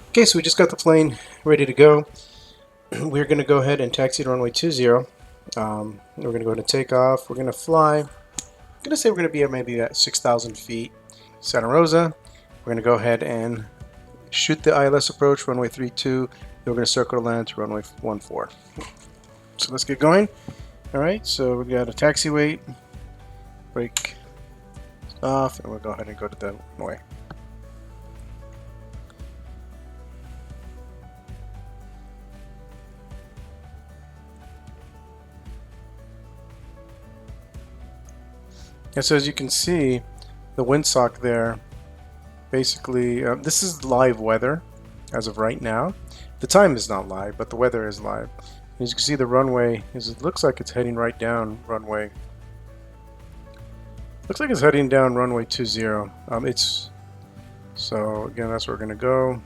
Okay, so we just got the plane ready to go. We're going to go ahead and taxi to runway 20. We're going to go ahead and take off. We're going to fly. I'm going to say we're going to be at maybe at 6,000 feet. Santa Rosa. We're going to go ahead and shoot the ILS approach, runway 32. Then we're going to circle to land to runway 14. So let's get going. All right, so we got a taxi weight, brake off, and we'll go ahead and go to the runway. And so as you can see, the windsock there, basically, this is live weather as of right now. The time is not live, but the weather is live. As you can see, the runway it looks like it's heading right down runway. Looks like it's heading down runway 20. So again, that's where we're gonna go.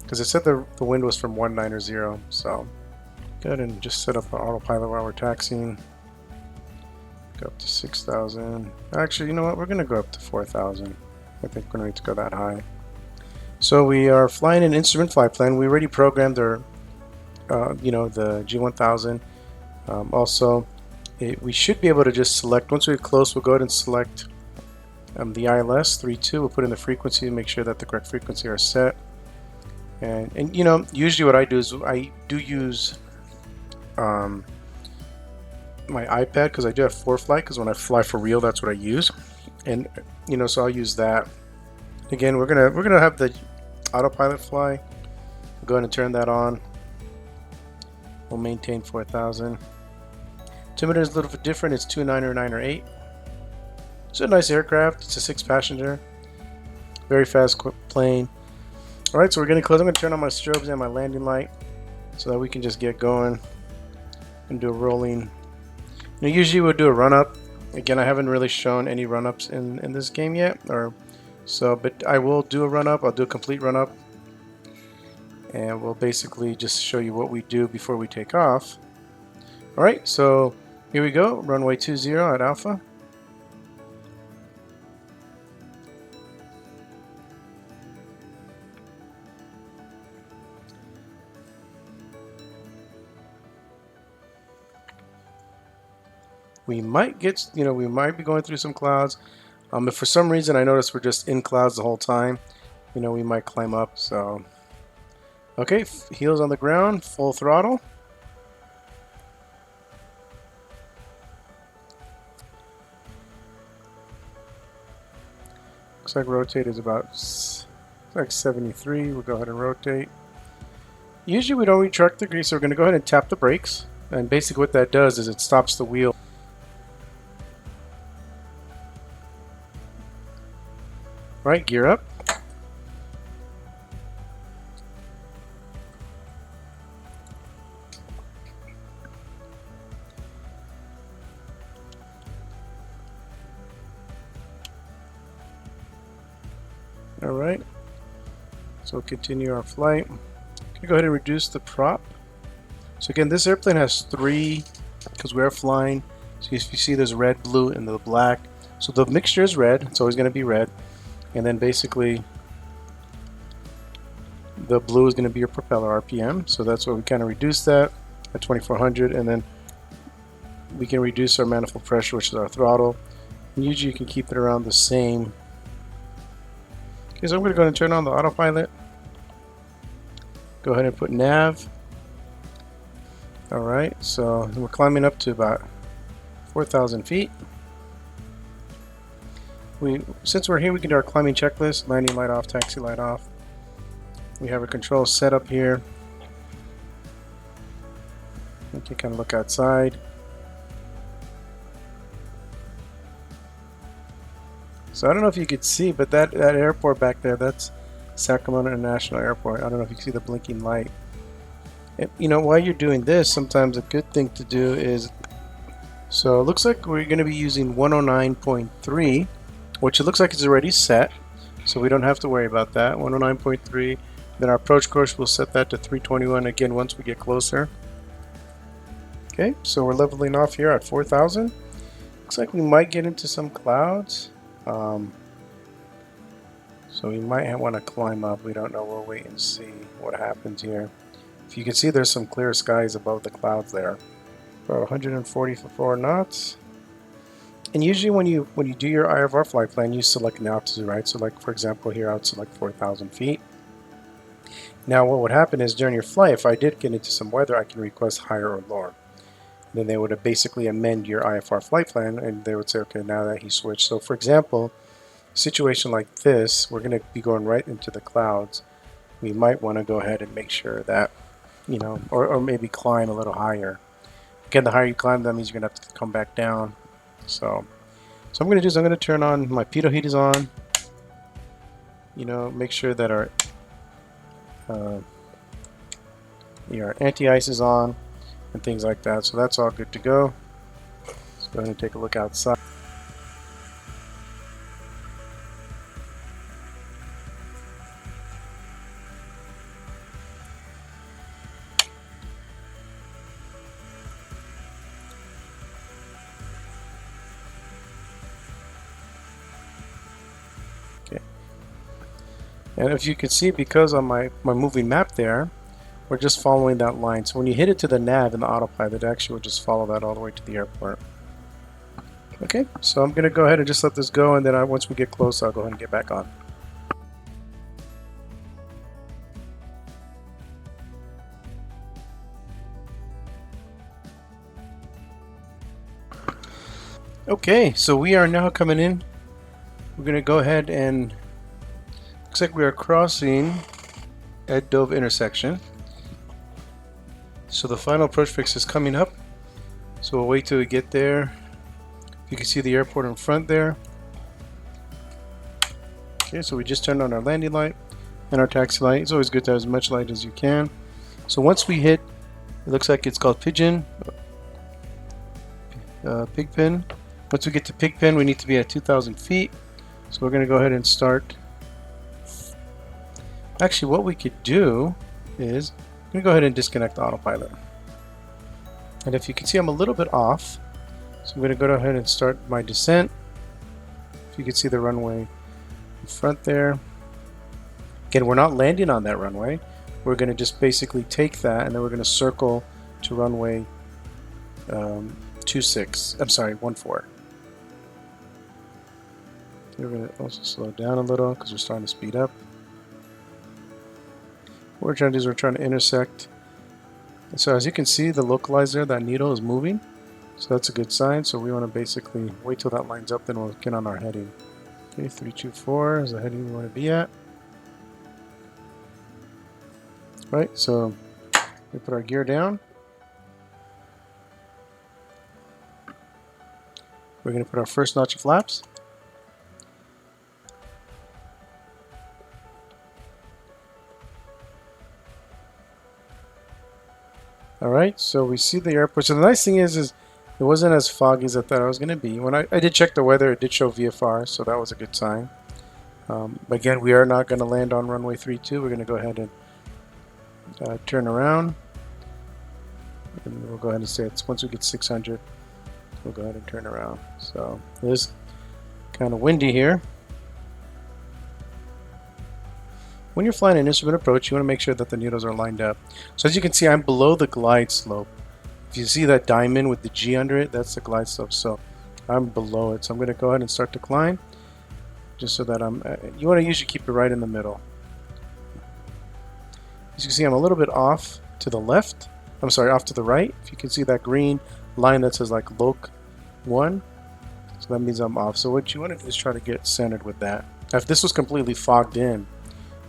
Because it said the wind was from 190. So go ahead and just set up an autopilot while we're taxiing. Go up to 6,000. Actually, you know what? We're gonna go up to 4,000. I think we're gonna need to go that high. So we are flying an instrument flight plan. We already programmed our, the G1000. Also, we should be able to just select, once we're close, we'll go ahead and select the ILS 32. We'll put in the frequency and make sure that the correct frequency are set. And usually what I do is I do use my iPad, because I do have ForeFlight, because when I fly for real, that's what I use. And so I'll use that. Again, we're gonna have the autopilot fly. Go ahead and turn that on. We'll maintain 4,000. Altimeter is a little bit different. It's 299 It's a nice aircraft. It's a 6-passenger, very fast plane. All right, so we're getting close. I'm gonna turn on my strobes and my landing light so that we can just get going and do a rolling. Usually we'll do a run-up. Again, I haven't really shown any run-ups in this game yet, but I will do a run-up. I'll do a complete run-up, and we'll basically just show you what we do before we take off. All right, so here we go, runway 20 at Alpha. We might get, we might be going through some clouds. If for some reason I notice we're just in clouds the whole time, we might climb up. So, okay, heels on the ground, full throttle. Looks like rotate is about like 73. We'll go ahead and rotate. Usually we don't retract the grease, so we're going to go ahead and tap the brakes. And basically what that does is it stops the wheel. Right, gear up. All right, so we'll continue our flight. Go ahead and reduce the prop. So again, this airplane has 3, because we're flying. So if you see, there's red, blue, and the black. So the mixture is red. It's always going to be red. And then basically, the blue is going to be your propeller RPM. So that's why we kind of reduce that at 2400. And then we can reduce our manifold pressure, which is our throttle. And usually you can keep it around the same. Okay, so I'm going to go ahead and turn on the autopilot. Go ahead and put nav. All right, so we're climbing up to about 4,000 feet. Since we're here, we can do our climbing checklist: landing light off, taxi light off. We have a control set up here. You can kind of look outside. So I don't know if you could see, but that airport back there, that's Sacramento International Airport. I don't know if you can see the blinking light. While you're doing this, sometimes a good thing to do is, so it looks like we're going to be using 109.3, which it looks like it's already set, so we don't have to worry about that. 109.3. Then our approach course, we'll set that to 321 again once we get closer. Okay, so we're leveling off here at 4,000. Looks like we might get into some clouds. So we might want to climb up. We don't know. We'll wait and see what happens here. If you can see, there's some clear skies above the clouds there. About 144 knots. And usually when you do your IFR flight plan, you select an altitude, right? So like for example here, I would select 4,000 feet. Now what would happen is during your flight, if I did get into some weather, I can request higher or lower. Then they would basically amend your IFR flight plan, and they would say, okay, now that he switched. So for example, a situation like this, we're going to be going right into the clouds. We might want to go ahead and make sure that, you know, or maybe climb a little higher. Again, the higher you climb, that means you're going to have to come back down. So I'm going to do is I'm going to turn on my pitot heat is on. You know, make sure that our anti-ice is on and things like that. So that's all good to go. Let's go ahead and take a look outside. Okay. And if you can see, because on my moving map there, we're just following that line. So when you hit it to the nav in the autopilot, it actually will just follow that all the way to the airport. Okay, so I'm going to go ahead and just let this go, and then once we get close, I'll go ahead and get back on. Okay, so we are now coming in. We're going to go ahead and looks like we are crossing at Dove intersection. So the final approach fix is coming up. So we'll wait till we get there. You can see the airport in front there. Okay, so we just turned on our landing light and our taxi light. It's always good to have as much light as you can. So once we hit, it looks like it's called Pigpen. Once we get to Pigpen, we need to be at 2,000 feet. So we're going to go ahead and start. Actually, what we could do is I'm going to go ahead and disconnect the autopilot. And if you can see, I'm a little bit off. So I'm going to go ahead and start my descent. If you can see the runway in front there. Again, we're not landing on that runway. We're going to just basically take that, and then we're going to circle to runway 14. We're going to also slow down a little because we're starting to speed up. What we're trying to do is we're trying to intersect. And so as you can see, the localizer, that needle is moving. So that's a good sign. So we want to basically wait till that lines up, then we'll get on our heading. Okay, 324 is the heading we want to be at. Right, so we put our gear down. We're going to put our first notch of flaps. Alright, so we see the airport. So the nice thing is it wasn't as foggy as I thought it was going to be. When I did check the weather, it did show VFR, so that was a good sign. But again, we are not going to land on runway 32. We're going to go ahead and turn around. And we'll go ahead and say it's once we get 600, we'll go ahead and turn around. So it is kind of windy here. When you're flying an instrument approach, you want to make sure that the needles are lined up. So as you can see, I'm below the glide slope. If you see that diamond with the G under it, that's the glide slope. So I'm below it. So I'm going to go ahead and start to climb, just so that you want to usually keep it right in the middle. As you can see, I'm a little bit off to the left. I'm sorry, off to the right. If you can see that green line that says like Loc 1, so that means I'm off. So what you want to do is try to get centered with that. Now, if this was completely fogged in,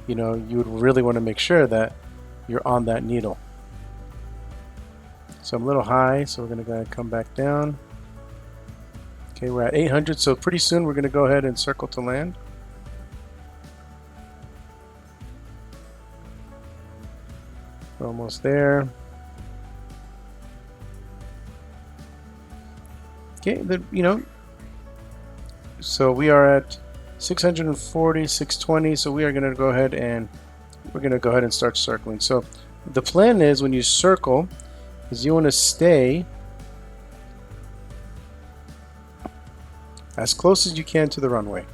you know, you would really want to make sure that you're on that needle. So I'm a little high, so we're going to go ahead and come back down. Okay, we're at 800, so pretty soon we're going to go ahead and circle to land. We're almost there. Okay, you know, so we are at 640, 620, so we are going to go ahead and start circling. So the plan is when you circle is you want to stay as close as you can to the runway,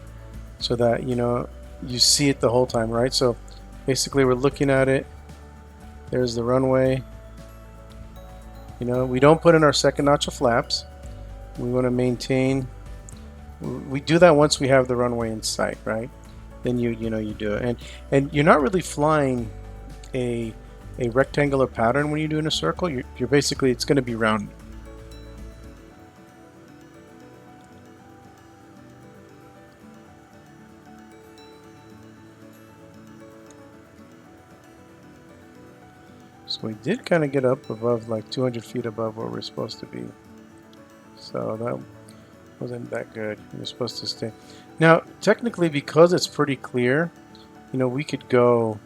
so that, you know, you see it the whole time, right? So basically we're looking at it. There's the runway. You know, we don't put in our second notch of flaps. We want to maintain. We do that once we have the runway in sight, right? Then you know you do it, and you're not really flying a rectangular pattern when you're doing a circle. You're basically, it's going to be round. So we did kind of get up above, like 200 feet above where we're supposed to be. So that wasn't that good. We're supposed to stay. Now, technically, because it's pretty clear, you know, we could go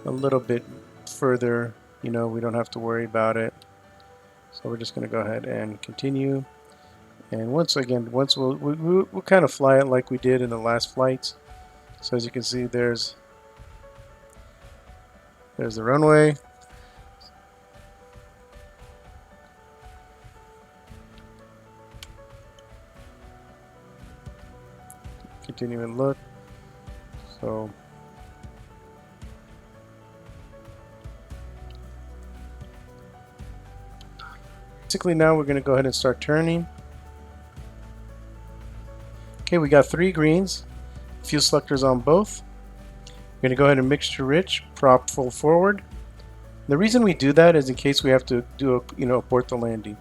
a little bit further. You know, we don't have to worry about it. So we're just going to go ahead and continue. And once we'll kind of fly it like we did in the last flights. So as you can see, there's the runway. Continue and look. So basically now we're going to go ahead and start turning. Okay, we got 3 greens, fuel selectors on both. We're going to go ahead and mixture rich, prop full forward. The reason we do that is in case we have to do abort the landing.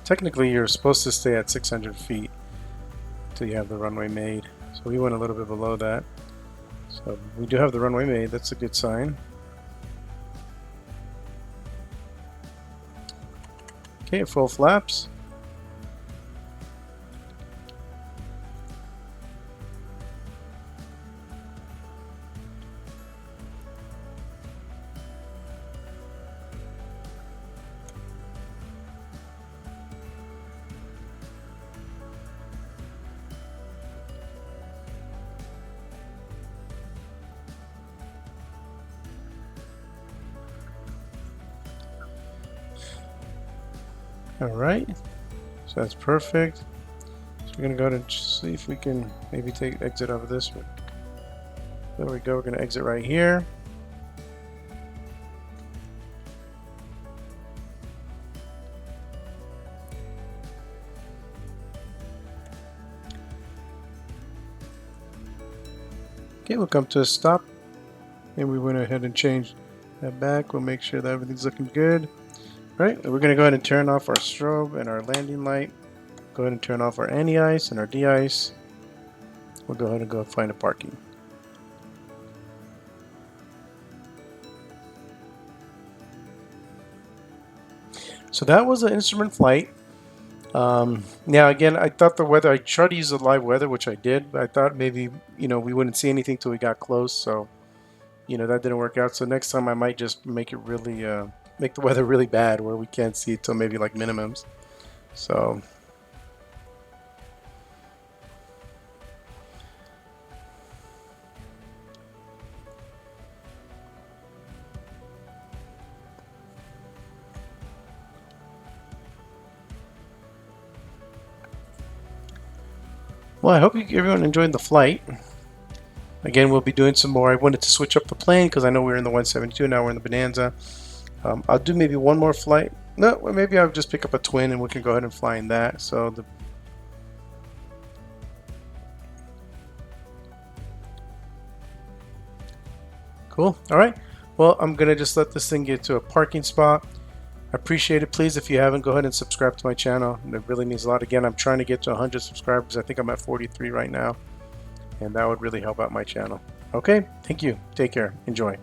Technically, you're supposed to stay at 600 feet until you have the runway made. So we went a little bit below that. So we do have the runway made. That's a good sign. Okay, full flaps. All right, so that's perfect. So we're gonna go ahead and see if we can maybe exit out of this one. There we go. We're gonna exit right here. Okay, we'll come to a stop, and we went ahead and changed that back. We'll make sure that everything's looking good. All right, we're gonna go ahead and turn off our strobe and our landing light. Go ahead and turn off our anti-ice and our de-ice. We'll go ahead and go find a parking. So that was an instrument flight. Now again, I thought the weather, I tried to use the live weather, which I did, but I thought maybe, we wouldn't see anything till we got close. So, that didn't work out. So next time I might just make it really, make the weather really bad where we can't see it till maybe like minimums. So. Well, I hope everyone enjoyed the flight. Again, we'll be doing some more. I wanted to switch up the plane because I know we're in the 172, now we're in the Bonanza. I'll do maybe one more flight. No, maybe I'll just pick up a twin and we can go ahead and fly in that. So cool. All right. Well, I'm going to just let this thing get to a parking spot. I appreciate it. Please, if you haven't, go ahead and subscribe to my channel. It really means a lot. Again, I'm trying to get to 100 subscribers. I think I'm at 43 right now, and that would really help out my channel. Okay, thank you. Take care. Enjoy.